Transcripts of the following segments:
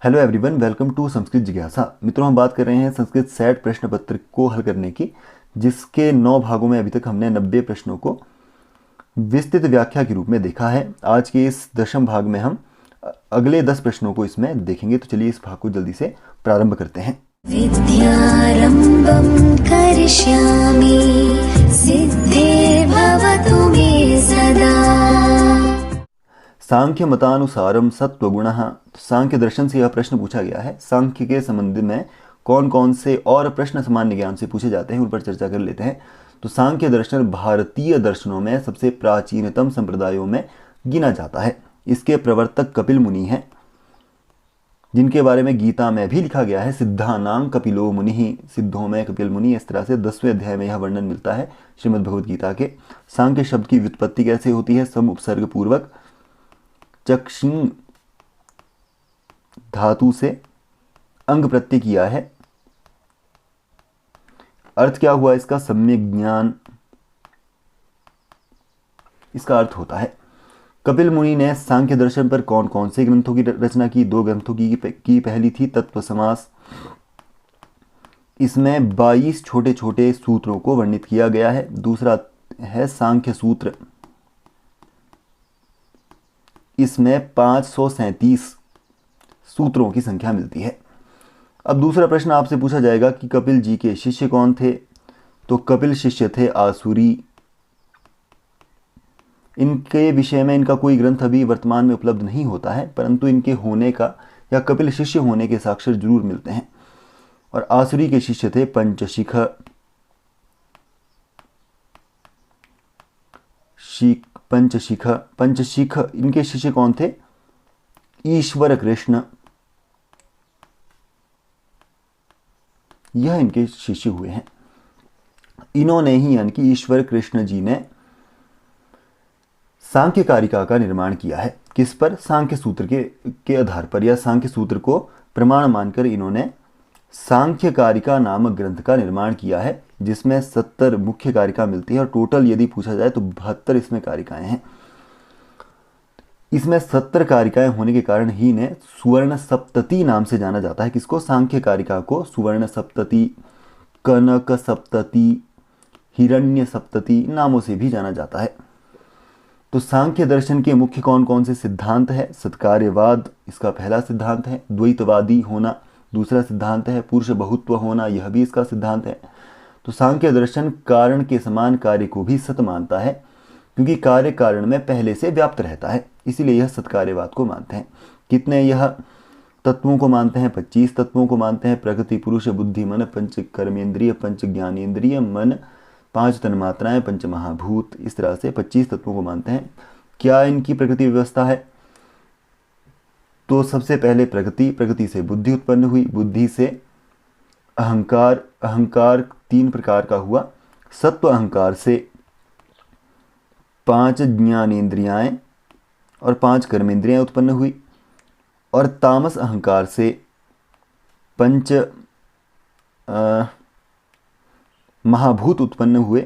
Hello everyone, welcome to Sanskrit जिज्ञासा। मित्रों, हम बात कर रहे हैं संस्कृत सेट प्रश्न पत्र को हल करने की, जिसके 9 भागों में अभी तक हमने 90 प्रश्नों को विस्तृत व्याख्या के रूप में देखा है। आज के इस 10वें भाग में हम अगले 10 प्रश्नों को इसमें देखेंगे। तो चलिए इस भाग को जल्दी से प्रारंभ करते हैं। विद्यारम्भं करिष्यामि सिद्धे भवतु मे सदा। सांख्य मतानुसारम सत्वगुणः। सांख्य दर्शन से यह प्रश्न पूछा गया है। सांख्य के संबंध में कौन कौन से और प्रश्न सामान्य ज्ञान से पूछे जाते हैं, उन पर चर्चा कर लेते हैं। तो सांख्य दर्शन भारतीय दर्शनों में सबसे प्राचीनतम संप्रदायों में गिना जाता है। इसके प्रवर्तक कपिल मुनि हैं, जिनके बारे में गीता में भी लिखा गया है, सिद्धानां कपिलो मुनि, सिद्धों में कपिल मुनि। इस तरह से 10वें अध्याय में यह वर्णन मिलता है श्रीमद् भगवद गीता के। सांख्य शब्द की व्युत्पत्ति कैसे होती है? सम उपसर्ग पूर्वक चक्षिंग धातु से अंग प्रत्यय किया है। अर्थ क्या हुआ इसका? सम्यक ज्ञान इसका अर्थ होता है। कपिल मुनि ने सांख्य दर्शन पर कौन कौन से ग्रंथों की रचना की? 2 ग्रंथों की पहली थी तत्व समास। इसमें 22 छोटे छोटे सूत्रों को वर्णित किया गया है। दूसरा है सांख्य सूत्र। इसमें 537 सूत्रों की संख्या मिलती है। अब दूसरा प्रश्न आपसे पूछा जाएगा कि कपिल जी के शिष्य कौन थे? तो कपिल शिष्य थे आसुरी। इनके विषय में इनका कोई ग्रंथ अभी वर्तमान में उपलब्ध नहीं होता है, परंतु इनके होने का या कपिल शिष्य होने के साक्ष्य जरूर मिलते हैं। और आसुरी के शिष्य थे पंचशिख। पंचशिख इनके शिष्य कौन थे? ईश्वर कृष्ण, यह इनके शिष्य हुए हैं। इन्होंने ही यानी कि ईश्वर कृष्ण जी ने सांख्य कारिका का निर्माण किया है। किस पर? सांख्य सूत्र के आधार पर, या सांख्य सूत्र को प्रमाण मानकर इन्होंने सांख्य कारिका नामक ग्रंथ का निर्माण किया है, जिसमें 70 मुख्य कारिका मिलती है और टोटल यदि पूछा जाए तो 72 इसमें कारिकाएं हैं। इसमें 70 कारिकाएं होने के कारण ही इन्हें सुवर्ण सप्तती नाम से जाना जाता है। किसको? सांख्य कारिका को सुवर्ण सप्तती, कनक सप्तती, हिरण्य सप्तती नामों से भी जाना जाता है। तो सांख्य दर्शन के मुख्य कौन कौन से सिद्धांत है? सत्कार्यवाद इसका पहला सिद्धांत है। द्वैतवादी होना दूसरा सिद्धांत है। पुरुष बहुत्व होना यह भी इसका सिद्धांत है। तो सांख्य दर्शन कारण के समान कार्य को भी सत मानता है, क्योंकि कार्य कारण में पहले से व्याप्त रहता है, इसीलिए यह सत्कार्यवाद को मानते हैं। कितने यह तत्वों को मानते हैं? 25 तत्वों को मानते हैं। प्रकृति, पुरुष, बुद्धि, मन, पंच कर्मेंद्रिय, पंच ज्ञानेन्द्रिय, मन, 5 तन्मात्राएं, पंच महाभूत, इस तरह से 25 तत्वों को मानते हैं। क्या इनकी प्रकृति व्यवस्था है? तो सबसे पहले प्रकृति से बुद्धि उत्पन्न हुई, बुद्धि से अहंकार, अहंकार 3 प्रकार का हुआ। सत्व अहंकार से 5 ज्ञानेन्द्रियाएं और 5 कर्मेंद्रियां उत्पन्न हुई, और तामस अहंकार से 5 महाभूत उत्पन्न हुए,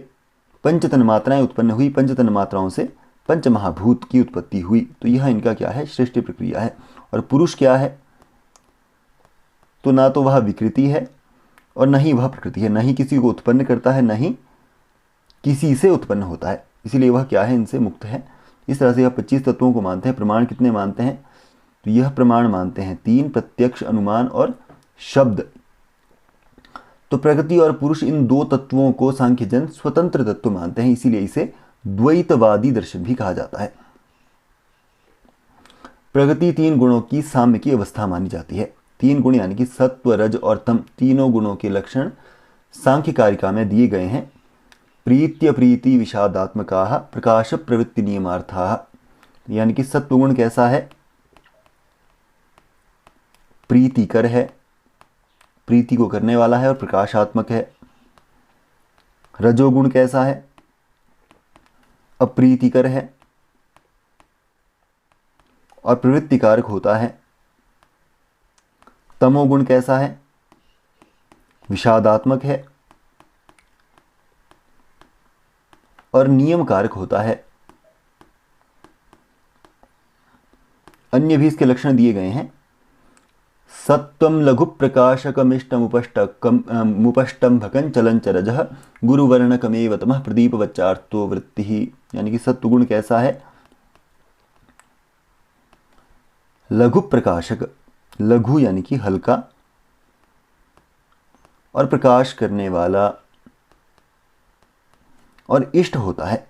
5 तन्मात्राएं उत्पन्न हुई, 5 तन्मात्राओं से 5 महाभूत की उत्पत्ति हुई। तो यह इनका क्या है? सृष्टि प्रक्रिया है। और पुरुष क्या है? तो ना तो वह विकृति है और न ही वह प्रकृति है, न ही किसी को उत्पन्न करता है, न ही किसी से उत्पन्न होता है, इसीलिए वह क्या है? इनसे मुक्त है। इस तरह से यह 25 तत्वों को मानते हैं। प्रमाण कितने मानते हैं? तो यह प्रमाण मानते हैं 3, प्रत्यक्ष, अनुमान और शब्द। तो प्रकृति और पुरुष इन 2 तत्वों को सांख्यजन स्वतंत्र तत्व मानते हैं, इसीलिए इसे द्वैतवादी दर्शन भी कहा जाता है। प्रकृति 3 गुणों की साम्य की अवस्था मानी जाती है। 3 गुण यानी कि सत्व, रज और तम, तीनों गुणों के लक्षण सांख्य कारिका में दिए गए हैं। प्रीत्य प्रीति विषादात्मकाः प्रकाश प्रवृत्ति नियमार्थाः, यानी कि सत्वगुण कैसा है? प्रीतिकर है, प्रीति को करने वाला है और प्रकाशात्मक है। रजोगुण कैसा है? अप्रीतिकर है और प्रवृत्ति कारक होता है। तमोगुण कैसा है? विषादात्मक है और नियम कारक होता है। अन्य भी इसके लक्षण दिए गए हैं। सत्वं लघु प्रकाशकमिष्टमुपष्टम्भकं चलंचरजः गुरुवर्णकमेव तमः प्रदीपवच्चार्थो वृत्तिः। यानी कि सत्व गुण कैसा है? लघु प्रकाशक, लघु यानी कि हल्का, और प्रकाश करने वाला, और इष्ट होता है।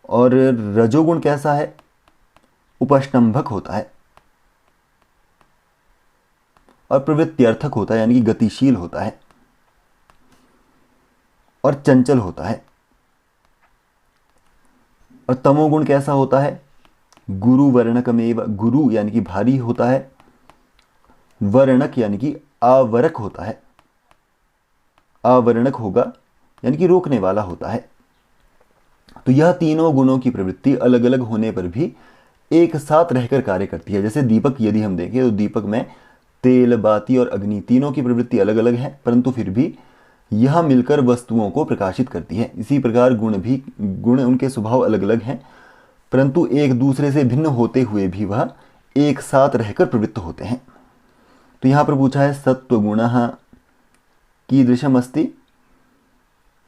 और रजोगुण कैसा है? उपष्टंभक होता है और प्रवृत्त्यर्थक होता है, यानी कि गतिशील होता है और चंचल होता है। और तमोगुण कैसा होता है? गुरु वर्णकमेव, गुरु यानी कि भारी होता है, वर्णक यानी कि आवरक होता है, आवरणक होगा यानी कि रोकने वाला होता है। तो यह तीनों गुणों की प्रवृत्ति अलग अलग होने पर भी एक साथ रहकर कार्य करती है। जैसे दीपक यदि हम देखें तो दीपक में तेल, बाती और अग्नि तीनों की प्रवृत्ति अलग अलग है, परंतु फिर भी यह मिलकर वस्तुओं को प्रकाशित करती है। इसी प्रकार गुण उनके स्वभाव अलग अलग हैं, परंतु एक दूसरे से भिन्न होते हुए भी वह एक साथ रहकर प्रवृत्त होते हैं। तो यहाँ पर पूछा है सत्वगुणः कीदृशम् अस्ति?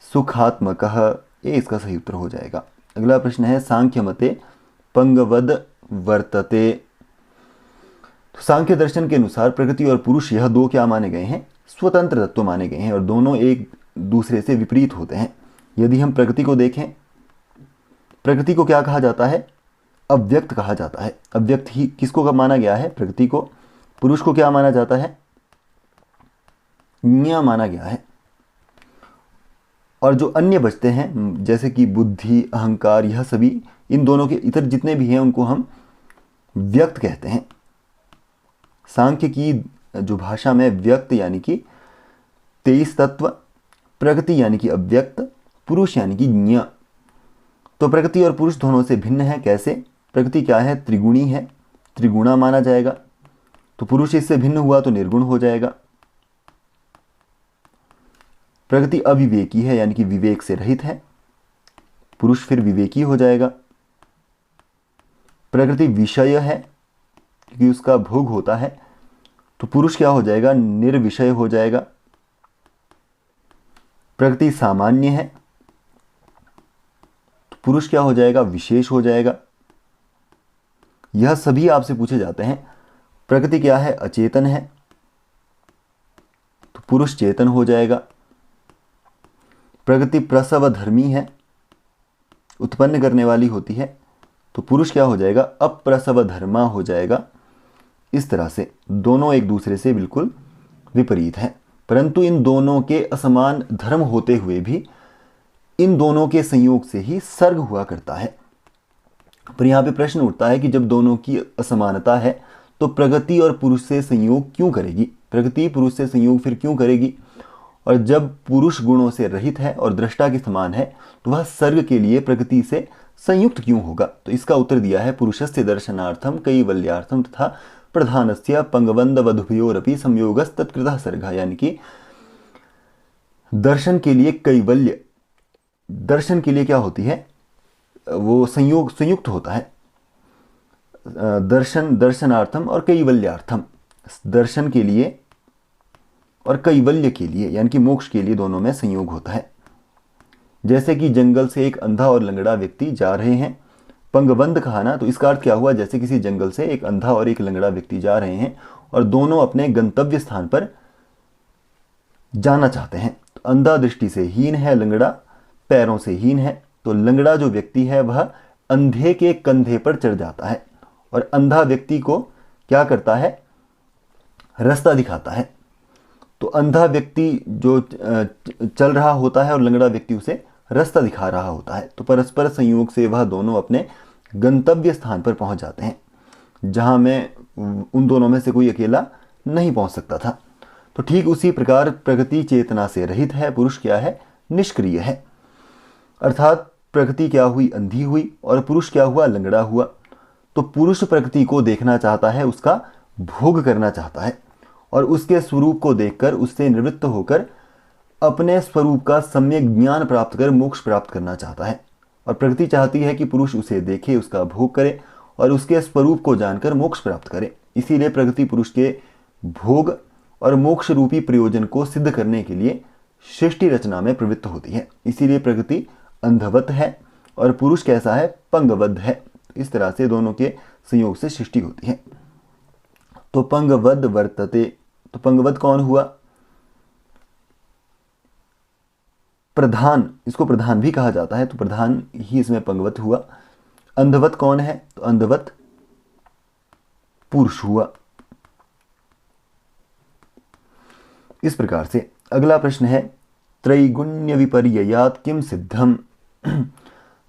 सुखात्मकः, ये इसका सही उत्तर हो जाएगा। अगला प्रश्न है सांख्य मते पंगवद वर्तते। तो सांख्य दर्शन के अनुसार प्रकृति और पुरुष यह दो क्या माने गए हैं? स्वतंत्र तत्व माने गए हैं और दोनों एक दूसरे से विपरीत होते हैं। यदि हम प्रकृति को देखें, प्रकृति को क्या कहा जाता है? अव्यक्त कहा जाता है। अव्यक्त ही किसको कब माना गया है? प्रकृति को। पुरुष को क्या माना जाता है? ज्ञ माना गया है। और जो अन्य बचते हैं जैसे कि बुद्धि, अहंकार, यह सभी, इन दोनों के इतर जितने भी हैं उनको हम व्यक्त कहते हैं। सांख्य की जो भाषा में व्यक्त यानी कि 23 तत्व, प्रकृति यानी कि अव्यक्त, पुरुष यानी कि ज्ञ। तो प्रकृति और पुरुष दोनों से भिन्न है। कैसे? प्रकृति क्या है? त्रिगुणी है, त्रिगुणा माना जाएगा। तो पुरुष इससे भिन्न हुआ तो निर्गुण हो जाएगा। प्रकृति अविवेकी है यानी कि विवेक से रहित है, पुरुष फिर विवेकी हो जाएगा। प्रकृति विषय है क्योंकि उसका भोग होता है, तो पुरुष क्या हो जाएगा? निर्विषय हो जाएगा। प्रकृति सामान्य है तो पुरुष क्या हो जाएगा? विशेष हो जाएगा। यह सभी आपसे पूछे जाते हैं। प्रकृति क्या है? अचेतन है तो पुरुष चेतन हो जाएगा। प्रकृति प्रसव धर्मी है, उत्पन्न करने वाली होती है, तो पुरुष क्या हो जाएगा? अप्रसव धर्मा हो जाएगा। इस तरह से दोनों एक दूसरे से बिल्कुल विपरीत हैं, परंतु इन दोनों के असमान धर्म होते हुए भी इन दोनों के संयोग से ही सर्ग हुआ करता है। पर यहाँ पे प्रश्न उठता है कि जब दोनों की असमानता है तो प्रकृति और पुरुष से संयोग क्यों करेगी? प्रकृति पुरुष से संयोग फिर क्यों करेगी? और जब पुरुष गुणों से रहित है और दृष्टा के समान है तो वह सर्ग के लिए प्रकृति से संयुक्त क्यों होगा? तो इसका उत्तर दिया है पुरुषस्य दर्शनार्थम कैवल्यार्थम तथा प्रधानस्य पंगबंध वधुभयोरपि संयोगस्तत्कृतः सर्गः। यानी कि दर्शन के लिए कैवल्य, दर्शन के लिए क्या होती है? वो संयुक्त होता है। दर्शनार्थम और कैवल्यार्थम, दर्शन के लिए और कैवल्य के लिए यानी कि मोक्ष के लिए दोनों में संयोग होता है। जैसे कि जंगल से एक अंधा और लंगड़ा व्यक्ति जा रहे हैं, पंगबंध कहा ना, तो इसका अर्थ क्या हुआ? जैसे किसी जंगल से एक अंधा और एक लंगड़ा व्यक्ति जा रहे हैं और दोनों अपने गंतव्य स्थान पर जाना चाहते हैं। तो अंधा दृष्टि से हीन है, लंगड़ा पैरों से हीन है। तो लंगड़ा जो व्यक्ति है वह अंधे के कंधे पर चढ़ जाता है और अंधा व्यक्ति को क्या करता है? रास्ता दिखाता है। तो अंधा व्यक्ति जो चल रहा होता है और लंगड़ा व्यक्ति उसे रास्ता दिखा रहा होता है। तो परस्पर संयोग से वह दोनों अपने गंतव्य स्थान पर पहुंच जाते हैं, जहां में उन दोनों में से कोई अकेला नहीं पहुंच सकता था। तो ठीक उसी प्रकार प्रकृति चेतना से रहित है, पुरुष क्या है? निष्क्रिय है। अर्थात प्रकृति क्या हुई? अंधी हुई और पुरुष क्या हुआ? लंगड़ा हुआ। तो पुरुष प्रकृति को देखना चाहता है, उसका भोग करना चाहता है और उसके स्वरूप को देखकर उससे निवृत्त होकर अपने स्वरूप का सम्यक ज्ञान प्राप्त कर मोक्ष प्राप्त करना चाहता है। और प्रकृति चाहती है कि पुरुष उसे देखे, उसका भोग करे और उसके स्वरूप को जानकर मोक्ष प्राप्त करे। इसीलिए प्रकृति पुरुष के भोग और मोक्ष रूपी प्रयोजन को सिद्ध करने के लिए सृष्टि रचना में प्रवृत्त होती है। इसीलिए प्रकृति अंधवत है और पुरुष कैसा है, पंगबद्ध है। इस तरह से दोनों के संयोग से सृष्टि होती है। तो पंगबद्ध वर्तते, तो पंगबद्ध कौन हुआ, प्रधान, इसको प्रधान भी कहा जाता है, तो प्रधान ही इसमें पंगवत हुआ। अंधवत कौन है, तो अंधवत पुरुष हुआ। इस प्रकार से अगला प्रश्न है त्रैगुण्य विपर्ययात किम सिद्धम।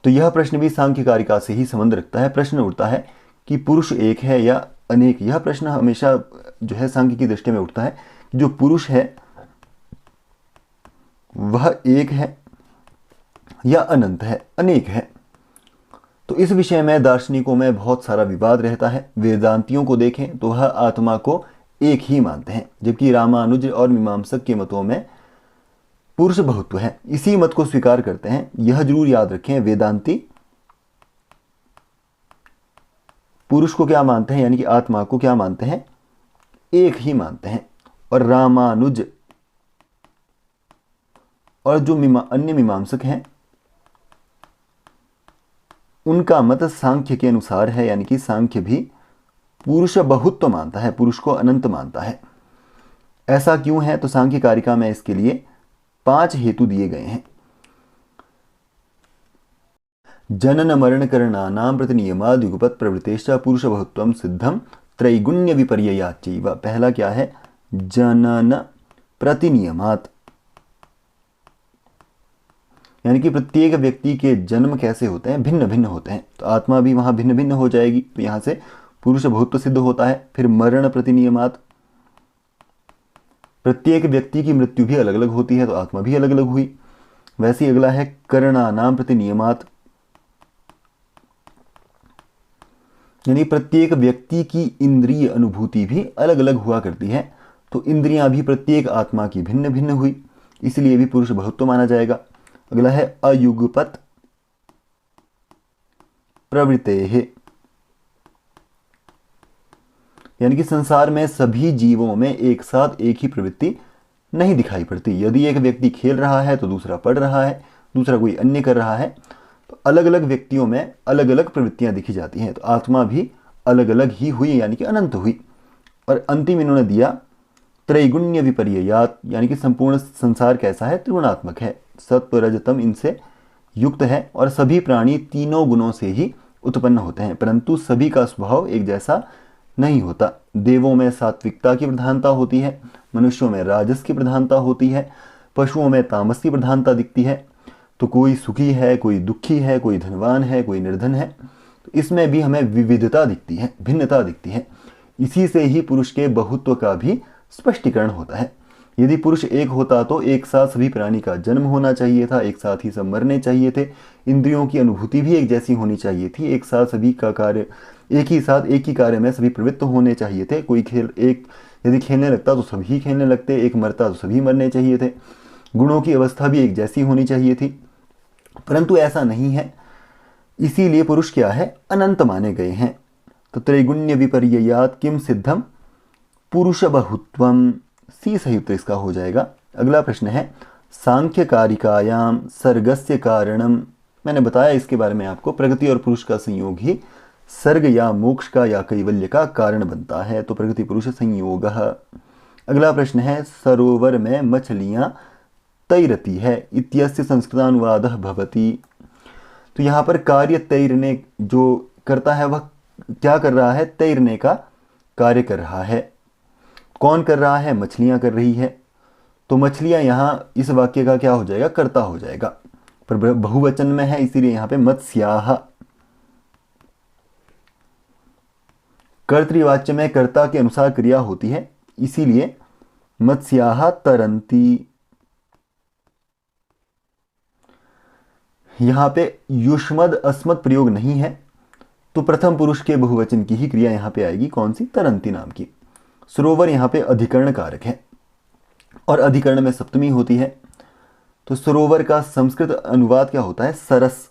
तो यह प्रश्न भी सांख्य कारिका से ही संबंध रखता है। प्रश्न उठता है कि पुरुष एक है या अनेक। यह प्रश्न हमेशा जो है सांख्य की दृष्टि में उठता है कि जो पुरुष है वह एक है या अनंत है, अनेक है। तो इस विषय में दार्शनिकों में बहुत सारा विवाद रहता है। वेदांतियों को देखें तो वह आत्मा को एक ही मानते हैं, जबकि रामानुज और मीमांसक के मतों में पुरुष बहुत्व है, इसी मत को स्वीकार करते हैं। यह जरूर याद रखें, वेदांती पुरुष को क्या मानते हैं, यानी कि आत्मा को क्या मानते हैं, एक ही मानते हैं। और रामानुज और जो अन्य मीमांसक हैं उनका मत सांख्य के अनुसार है, यानी कि सांख्य भी पुरुष बहुत्व मानता है, पुरुष को अनंत मानता है। ऐसा क्यों है, तो सांख्य कारिका में इसके लिए 5 हेतु दिए गए हैं। जनन मरण करणानां प्रतिनियमाद् युगपत् प्रवृत्तेश्च पुरुष बहुत्वं सिद्धम त्रैगुण्य विपर्ययाच्चैव। पहला क्या है, जनन प्रतिनियमात्, यानी कि प्रत्येक व्यक्ति के जन्म कैसे होते हैं, भिन्न भिन्न होते हैं। तो आत्मा भी वहां भिन्न भिन्न हो जाएगी, तो यहां से पुरुष बहुत्व सिद्ध होता है। फिर मरण प्रतिनियमात्, प्रत्येक व्यक्ति की मृत्यु भी अलग अलग होती है, तो आत्मा भी अलग अलग हुई। वैसे ही अगला है करणानां प्रतिनियमात्, यानी प्रत्येक व्यक्ति की इंद्रिय अनुभूति भी अलग अलग हुआ करती है, तो इंद्रियां भी प्रत्येक आत्मा की भिन्न भिन्न हुई, इसलिए भी पुरुष बहुत्व माना जाएगा। अगला है अयुगपत् प्रवृत्तेः, यानी कि संसार में सभी जीवों में एक साथ एक ही प्रवृत्ति नहीं दिखाई पड़ती। यदि एक व्यक्ति खेल रहा है तो दूसरा पढ़ रहा है, दूसरा कोई अन्य कर रहा है, तो अलग अलग व्यक्तियों में अलग अलग प्रवृत्तियां दिखी जाती हैं। तो आत्मा भी अलग अलग ही हुई, यानी कि अनंत हुई। और अंतिम इन्होंने दिया त्रैगुण्य विपर्ययात, यानी कि संपूर्ण संसार कैसा है, त्रिगुणात्मक है, सत्व रजतम इनसे युक्त है। और सभी प्राणी तीनों गुणों से ही उत्पन्न होते हैं, परंतु सभी का स्वभाव एक जैसा नहीं होता। देवों में सात्विकता की प्रधानता होती है, मनुष्यों में राजस की प्रधानता होती है, पशुओं में तामस की प्रधानता दिखती है। तो कोई सुखी है, कोई दुखी है, कोई धनवान है, कोई निर्धन है। तो इसमें भी हमें विविधता दिखती है, भिन्नता दिखती है। इसी से ही पुरुष के बहुत्व का भी स्पष्टीकरण होता है। यदि पुरुष एक होता तो एक साथ सभी प्राणी का जन्म होना चाहिए था, एक साथ ही सब मरने चाहिए थे, इंद्रियों की अनुभूति भी एक जैसी होनी चाहिए थी, एक साथ सभी का कार्य एक ही साथ एक ही कार्य में सभी प्रवृत्त होने चाहिए थे। कोई खेल एक यदि खेलने लगता तो सभी खेलने लगते, एक मरता तो सभी मरने चाहिए थे। गुणों की अवस्था भी एक जैसी होनी चाहिए थी, परंतु ऐसा नहीं है। इसीलिए पुरुष क्या है, अनंत माने गए हैं। तो त्रैगुण्य विपर्ययात किम सिद्धम पुरुष बहुत्वम, सी सही उत्तर इसका हो जाएगा। अगला प्रश्न है सांख्य कारिकायाम सर्गस्य कारणम। मैंने बताया इसके बारे में आपको, प्रकृति और पुरुष का संयोग ही सर्ग या मोक्ष का या कैवल्य का कारण बनता है। तो प्रकृति पुरुष संयोग। अगला प्रश्न है सरोवर में मछलियां तैरती है इत्यस्य संस्कृतानुवादः भवति। तो यहाँ पर कार्य तैरने जो करता है वह क्या कर रहा है, तैरने का कार्य कर रहा है। कौन कर रहा है, मछलियां कर रही है। तो मछलियां यहाँ इस वाक्य का क्या हो जाएगा, कर्ता हो जाएगा, पर बहुवचन में है इसीलिए यहाँ पे मत्स्याः। कर्तृवाच्य में कर्ता के अनुसार क्रिया होती है, इसीलिए मत्स्याः तरन्ति। यहां पे युष्मद अस्मद प्रयोग नहीं है, तो प्रथम पुरुष के बहुवचन की ही क्रिया यहां पे आएगी, कौन सी, तरंती नाम की। सरोवर यहां पे अधिकरण कारक है और अधिकरण में सप्तमी होती है। तो सरोवर का संस्कृत अनुवाद क्या होता है, सरस।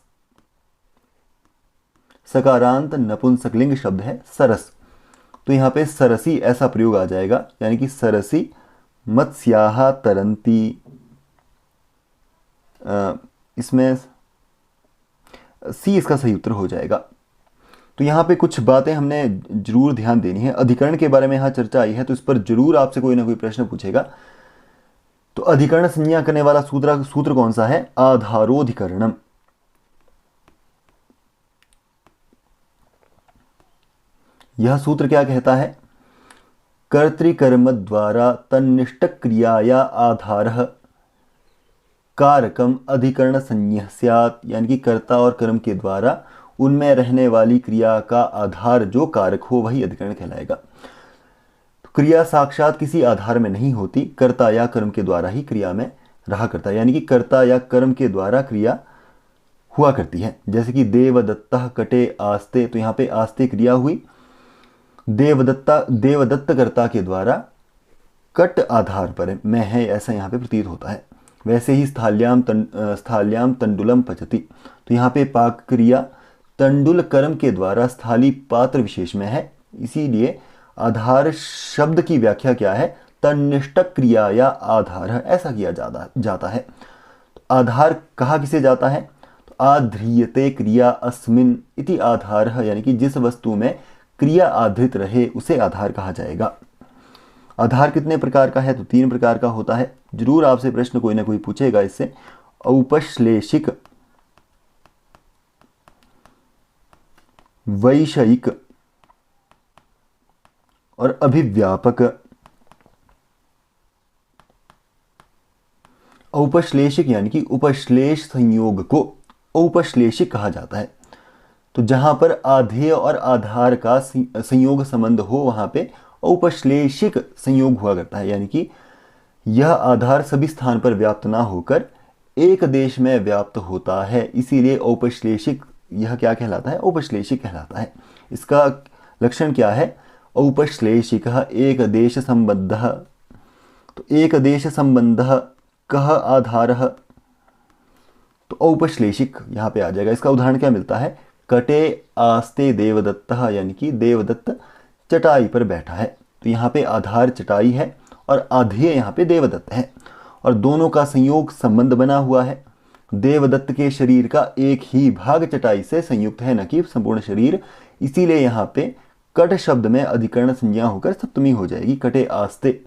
सकारांत नपुंसकलिंग शब्द है सरस। तो यहाँ पे सरसी ऐसा प्रयोग आ जाएगा, यानी कि सरसी मत्स्याः तरन्ति। इसमें सी इसका सही उत्तर हो जाएगा। तो यहाँ पे कुछ बातें हमने जरूर ध्यान देनी है। अधिकरण के बारे में यहाँ चर्चा आई है, तो इस पर जरूर आपसे कोई ना कोई प्रश्न पूछेगा। तो अधिकरण संज्ञा करने वाला सूत्र कौन सा है? आधारोधिकरणम। यह सूत्र क्या कहता है? कर्तृकर्म द्वारा तन्निष्ठ क्रियाया आधारः कारकम अधिकरण संज्ञः स्यात्, यानी कि कर्ता और कर्म के द्वारा उनमें रहने वाली क्रिया का आधार जो कारक हो वही अधिकरण कहलाएगा। तो क्रिया साक्षात किसी आधार में नहीं होती, कर्ता या कर्म के द्वारा ही क्रिया में रहा करता है, यानी कि कर्ता या कर्म के द्वारा क्रिया हुआ करती है। जैसे कि देवदत्तः कटे आस्ते, तो यहाँ पे आस्ते क्रिया हुई, देवदत्त कर्ता के द्वारा कट आधार पर में है, ऐसा यहाँ पे प्रतीत होता है। वैसे ही स्थाल्याम तंडुलम पचति, तो यहाँ पे पाक क्रिया तंडुल कर्म के द्वारा स्थाली पात्र विशेष में है, इसीलिए आधार शब्द की व्याख्या क्या है? तन्निष्ठ क्रिया या आधार, ऐसा किया जाता है। तो आधार कहा किसे जाता है? तो आध्रियते क्रिया अस्मिन इति आधार, यानी कि जिस वस्तु में क्रिया आधृत रहे उसे आधार कहा जाएगा। आधार कितने प्रकार का है? तो 3 प्रकार का होता है। जरूर आपसे प्रश्न कोई ना कोई पूछेगा इससे। औपश्लेषिक, वैषयिक और अभिव्यापक। औपश्लेषिक यानी कि उपश्लेष संयोग को औपश्लेषिक कहा जाता है। तो जहां पर आधेय और आधार का संयोग संबंध हो वहां पे औपश्लेषिक संयोग हुआ करता है, यानी कि यह आधार सभी स्थान पर व्याप्त ना होकर एक देश में व्याप्त होता है, इसीलिए औपश्लेषिक यह क्या कहलाता है? औपश्लेषिक कहलाता है। इसका लक्षण क्या है? औपश्लेषिक एक देश संबद्धः, तो एक देश संबंधः कः आधारः, तो औपश्लेषिक यहाँ पे आ जाएगा। इसका उदाहरण क्या मिलता है? कटे आस्ते देवदत्तः, यानी कि देवदत्त चटाई पर बैठा है, तो यहाँ पे आधार चटाई है और आधेय यहाँ पे देवदत्त है, और दोनों का संयोग संबंध बना हुआ है। देवदत्त के शरीर का एक ही भाग चटाई से संयुक्त है, न कि संपूर्ण शरीर, इसीलिए यहाँ पे कट शब्द में अधिकरण संज्ञा होकर सप्तमी हो जाएगी। कटे आस्ते,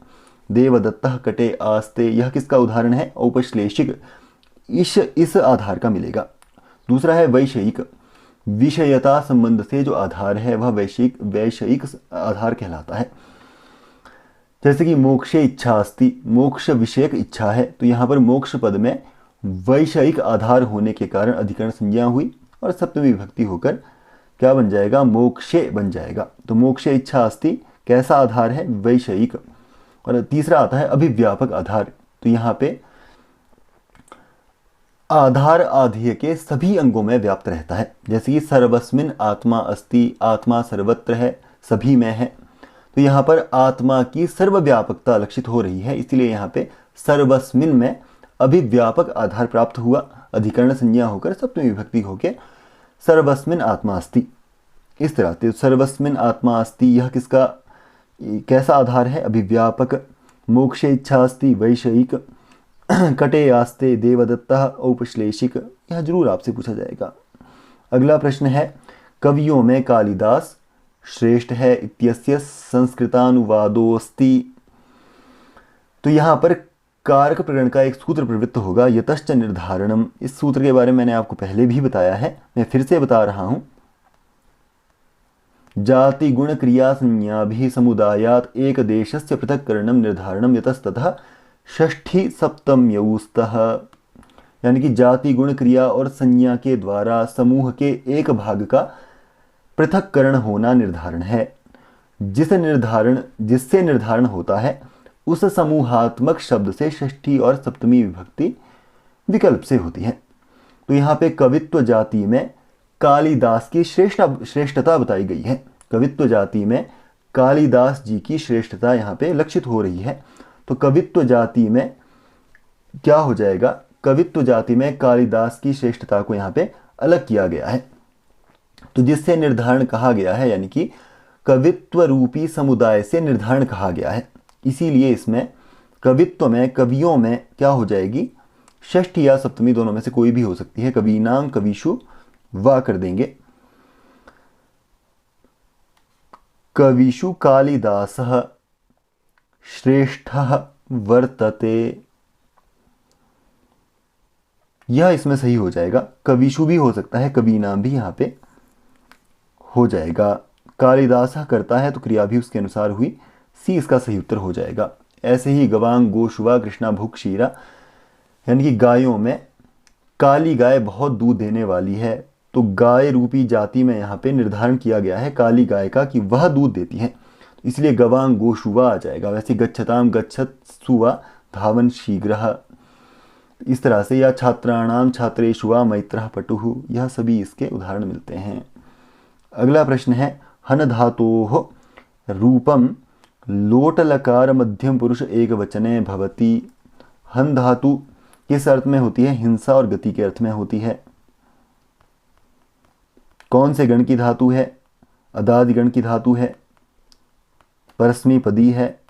देवदत्तः कटे आस्ते, यह किसका उदाहरण है? औपश्लेषिक, इस आधार का मिलेगा। दूसरा है वैषयिक। विषयता संबंध से जो आधार है वह वैषयिक आधार कहलाता है। जैसे कि मोक्षे इच्छा अस्ति, मोक्ष विषयक इच्छा है, तो यहाँ पर मोक्ष पद में वैषयिक आधार होने के कारण अधिकरण संज्ञा हुई और सप्तमी विभक्ति होकर क्या बन जाएगा? मोक्षे बन जाएगा। तो मोक्षे इच्छा अस्ति कैसा आधार है? वैषयिक। और तीसरा आता है अभिव्यापक आधार, तो यहाँ पे आधार आधेय के सभी अंगों में व्याप्त रहता है। जैसे कि सर्वस्मिन आत्मा अस्ति, आत्मा सर्वत्र है, सभी में है, तो यहाँ पर आत्मा की सर्वव्यापकता लक्षित हो रही है, इसलिए यहाँ पे सर्वस्मिन में अभिव्यापक आधार प्राप्त हुआ, अधिकरण संज्ञा होकर सप्तमी विभक्ति होकर सर्वस्मिन आत्मा अस्ति। इस तरह से सर्वस्मिन आत्मा अस्ति यह किसका कैसा आधार है? अभिव्यापक। मोक्षे इच्छा अस्ति वैषयिक, कटे आस्ते देवदत्तः औपश्लेषिक, यह जरूर आपसे पूछा जाएगा। अगला प्रश्न है, कवियों में कालिदास श्रेष्ठ है इत्यस्य संस्कृतानुवादोस्ति। तो यहाँ पर कारक प्रकरण का एक सूत्र प्रवृत्त होगा, यतश्च निर्धारणम। इस सूत्र के बारे में मैंने आपको पहले भी बताया है, मैं फिर से बता रहा हूं। जाति गुण क्रिया संज्ञाभिः समुदायात् एक देशस्य पृथक्करणम निर्धारणम यतस्ततः षष्ठी सप्तम्यौस्तः, यानी कि जाति गुण क्रिया और संज्ञा के द्वारा समूह के एक भाग का पृथक्करण होना निर्धारण है। जिससे निर्धारण होता है उस समूहात्मक शब्द से षष्ठी और सप्तमी विभक्ति विकल्प से होती है। तो यहाँ पे कवित्व जाति में कालिदास की श्रेष्ठता बताई गई है। कवित्व जाति में कालिदास जी की श्रेष्ठता यहाँ पे लक्षित हो रही है। तो कवित्व जाति में क्या हो जाएगा? कवित्व जाति में कालिदास की श्रेष्ठता को यहाँ पे अलग किया गया है। तो जिससे निर्धारण कहा गया है, यानी कि कवित्व रूपी समुदाय से निर्धारण कहा गया है। इसीलिए इसमें कवित्व में, कवियों में क्या हो जाएगी, षष्ठी या सप्तमी दोनों में से कोई भी हो सकती है। कवीनाम कविषु वा कर देंगे। कविषु कालिदासः श्रेष्ठः वर्तते, यह इसमें सही हो जाएगा। कविषु भी हो सकता है, कवीनाम भी यहाँ पे हो जाएगा। कालिदासः करता है तो क्रिया भी उसके अनुसार हुई, सी इसका सही उत्तर हो जाएगा। ऐसे ही गवांग गोशुवा कृष्णा भुक क्षीरा, यानी कि गायों में काली गाय बहुत दूध देने वाली है, तो गाय रूपी जाति में यहाँ पे निर्धारण किया गया है काली गाय का कि वह दूध देती है, इसलिए गवांग गोशुवा आ जाएगा। वैसे गच्छताम गच्छत सुवा धावन शीघ्र, इस तरह से, या छात्राणाम छात्रेशुवा मैत्रः पटुः, यह सभी इसके उदाहरण मिलते हैं। अगला प्रश्न है हन धातोः रूपम लोट लकार मध्यम पुरुष एक वचने भवति। हन धातु किस अर्थ में होती है, हिंसा और गति के अर्थ में होती है। कौन से गण की धातु है, अदादि गण की धातु है, परस्मैपदी है,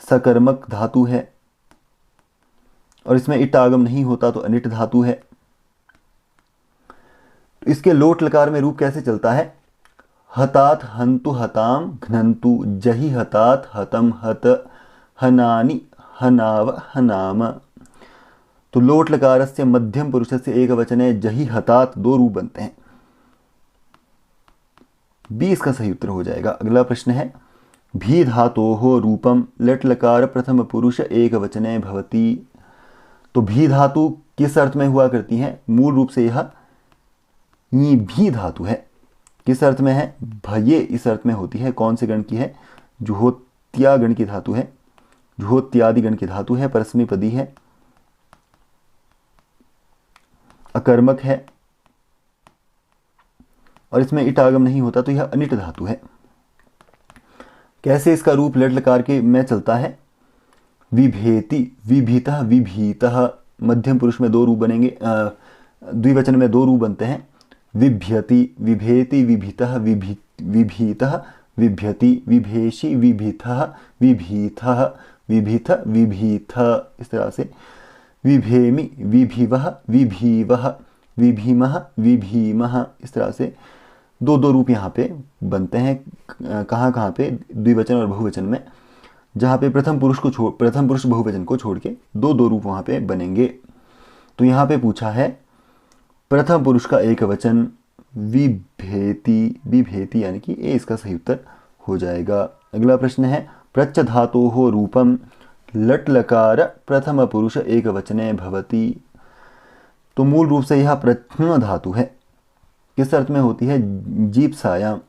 सकर्मक धातु है, और इसमें इट आगम नहीं होता तो अनिट धातु है। इसके लोट लकार में रूप कैसे चलता है, हतात हंतु हताम घ्नंतु, जहि हतात हतम हत, हनानि हनाव हनाम। तो लोट लकार से मध्यम पुरुष से एक वचने जहि हतात दो रूप बनते हैं। बी इसका सही उत्तर हो जाएगा। अगला प्रश्न है भी धातोः रूपम लट लकार प्रथम पुरुष एक वचने भवति। तो भी धातु किस अर्थ में हुआ करती है, मूल रूप से यह भी धातु है। किस अर्थ में है, भये इस अर्थ में होती है। कौन से गण की है, जुहोत्या गण की धातु है, जुहोत्यादि गण की धातु है, परस्मैपदी है, अकर्मक है, और इसमें इट आगम नहीं होता तो यह अनिट धातु है। कैसे इसका रूप लट लकार के में चलता है, विभेति विभीतः विभीतः, मध्यम पुरुष में दो रूप बनेंगे, द्विवचन में दो रूप बनते हैं। विभ्यति विभेति विभीतः विभीतः विभ्यति विभेषि विभीतः विभीतः विभीत विभीत, इस तरह से विभेमि विभीवः विभीवः विभीमः विभीमः, इस तरह से दो दो रूप यहाँ पे बनते हैं। कहाँ कहाँ पे, द्विवचन और बहुवचन में, जहाँ पे प्रथम पुरुष बहुवचन को छोड़ के दो दो रूप वहाँ पे बनेंगे। तो यहाँ पे पूछा है प्रथम पुरुष का एक वचन विभेति, विभेति यानी कि ए इसका सही उत्तर हो जाएगा। अगला प्रश्न है प्रच्छ धातोः रूपम लट लकार प्रथम पुरुष एक वचने भवति। तो मूल रूप से यह प्रथम धातु है। किस अर्थ में होती है, जीप्सायाम,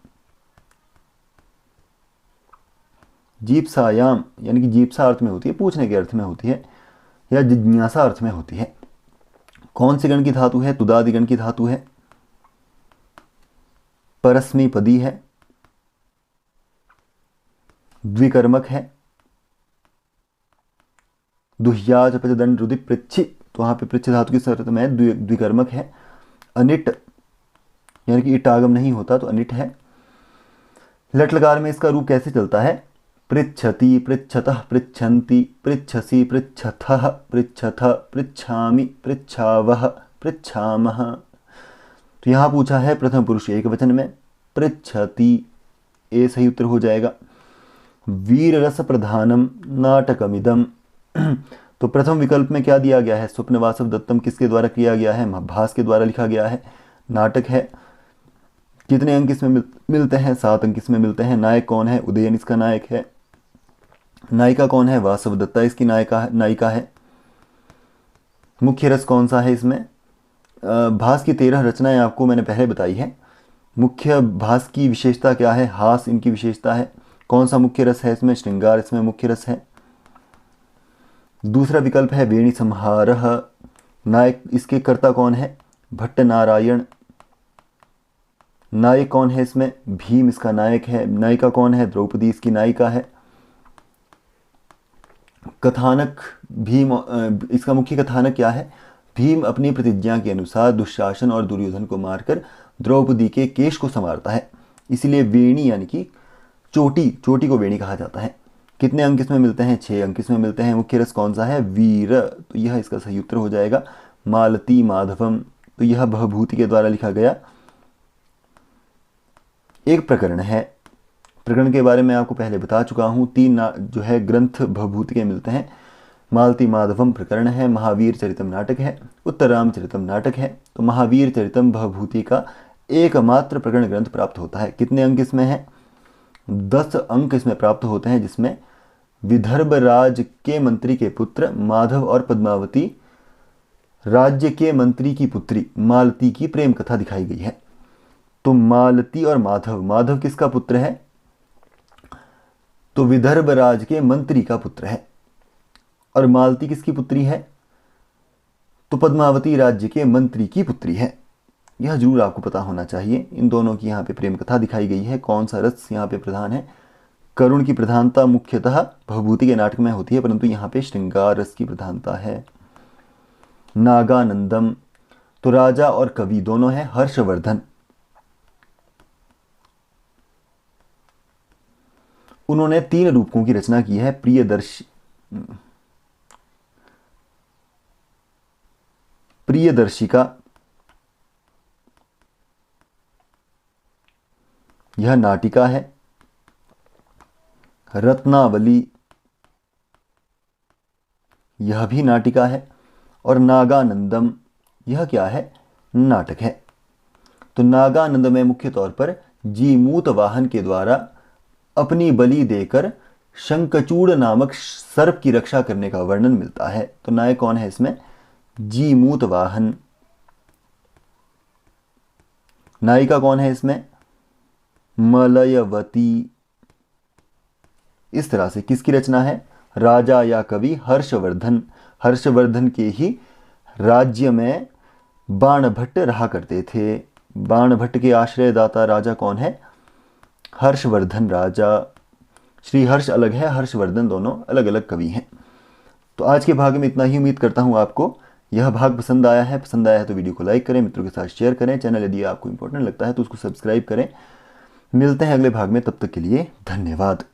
जीप्सायाम यानी कि जीप्सा अर्थ में होती है, पूछने के अर्थ में होती है, या जिज्ञासा अर्थ में होती है। कौन से गण की धातु है, तुदादि गण की धातु है, परस्मैपदी है, द्विकर्मक है, दुह्याज पचदंड रुदि पृच्छि, तो वहां पे पृच्छ धातु की अर्थ में द्विकर्मक है। अनिट यानी कि इट आगम नहीं होता तो अनिट है। लट लकार में इसका रूप कैसे चलता है, पृच्छति पृच्छतः पृच्छन्ति पृच्छसि पृच्छथः पृच्छथ पृच्छामि पृच्छावः पृच्छामः। तो यहाँ पूछा है प्रथम पुरुष एक वचन में, पृच्छति, ए सही उत्तर हो जाएगा। वीर रस प्रधानम नाटकमिदम, तो प्रथम विकल्प में क्या दिया गया है, स्वप्न वासव दत्तम किसके द्वारा किया गया है, भास के द्वारा लिखा गया है, नाटक है। कितने अंक इसमें मिलते हैं, 7 अंक इसमें मिलते हैं। नायक कौन है, उदयन इसका नायक है। नायिका कौन है, वासव दत्ता इसकी नायिका है। मुख्य रस कौन सा है इसमें, भास की 13 रचनाएं आपको मैंने पहले बताई है। मुख्य भास की विशेषता क्या है, हास इनकी विशेषता है। कौन सा मुख्य रस है इसमें, श्रृंगार इसमें मुख्य रस है। दूसरा विकल्प है वेणी संहारः, नायक इसके कर्ता कौन है, भट्ट नारायण। नायक कौन है इसमें, भीम इसका नायक है। नायिका कौन है, द्रौपदी इसकी नायिका है। कथानक भीम, इसका मुख्य कथानक क्या है, भीम अपनी प्रतिज्ञा के अनुसार दुशासन और दुर्योधन को मारकर द्रौपदी के केश को संवारता है, इसीलिए वेणी यानी कि चोटी, चोटी को वेणी कहा जाता है। कितने अंक इसमें मिलते हैं? 6 अंक इसमें मिलते हैं। मुख्य रस कौन सा है? वीर, तो यह इसका सही उत्तर हो जाएगा। मालती माधवम, तो यह भवभूति के द्वारा लिखा गया एक प्रकरण है। प्रकरण के बारे में आपको पहले बता चुका हूँ। 3 जो है ग्रंथ भवभूति के मिलते हैं। मालती माधवम प्रकरण है, महावीर चरितम नाटक है, उत्तर रामचरितम नाटक है। तो महावीर चरितम भवभूति का एकमात्र प्रकरण ग्रंथ प्राप्त होता है। कितने अंक इसमें हैं? 10 अंक इसमें प्राप्त होते हैं, जिसमें विदर्भ राज के मंत्री के पुत्र माधव और पद्मावती राज्य के मंत्री की पुत्री मालती की प्रेम कथा दिखाई गई है। तो मालती और माधव, माधव किसका पुत्र है? तो विदर्भ राज के मंत्री का पुत्र है। और मालती किसकी पुत्री है? तो पद्मावती राज्य के मंत्री की पुत्री है। यह जरूर आपको पता होना चाहिए। इन दोनों की यहाँ पे प्रेम कथा दिखाई गई है। कौन सा रस यहाँ पे प्रधान है? करुण की प्रधानता मुख्यतः भवभूति के नाटक में होती है, परंतु यहाँ पे श्रृंगार रस की प्रधानता है। नागानंदम, तो राजा और कवि दोनों हैं हर्षवर्धन। उन्होंने 3 रूपकों की रचना की है। प्रियदर्शिका, यह नाटिका है। रत्नावली, यह भी नाटिका है। और नागानंदम, यह क्या है? नाटक है। तो नागानंदम में मुख्य तौर पर जीमूत वाहन के द्वारा अपनी बलि देकर शंखचूड़ नामक सर्प की रक्षा करने का वर्णन मिलता है। तो नायक कौन है इसमें? जीमूत वाहन। नायिका कौन है इसमें? मलयवती। इस तरह से किसकी रचना है? राजा या कवि हर्षवर्धन। हर्षवर्धन के ही राज्य में बाणभट्ट रहा करते थे। बाणभट्ट के आश्रयदाता राजा कौन है? हर्षवर्धन राजा। श्री हर्ष अलग है, हर्षवर्धन दोनों अलग अलग कवि हैं। तो आज के भाग में इतना ही। उम्मीद करता हूँ आपको यह भाग पसंद आया है। पसंद आया है तो वीडियो को लाइक करें, मित्रों के साथ शेयर करें। चैनल यदि आपको इंपॉर्टेंट लगता है तो उसको सब्सक्राइब करें। मिलते हैं अगले भाग में, तब तक के लिए धन्यवाद।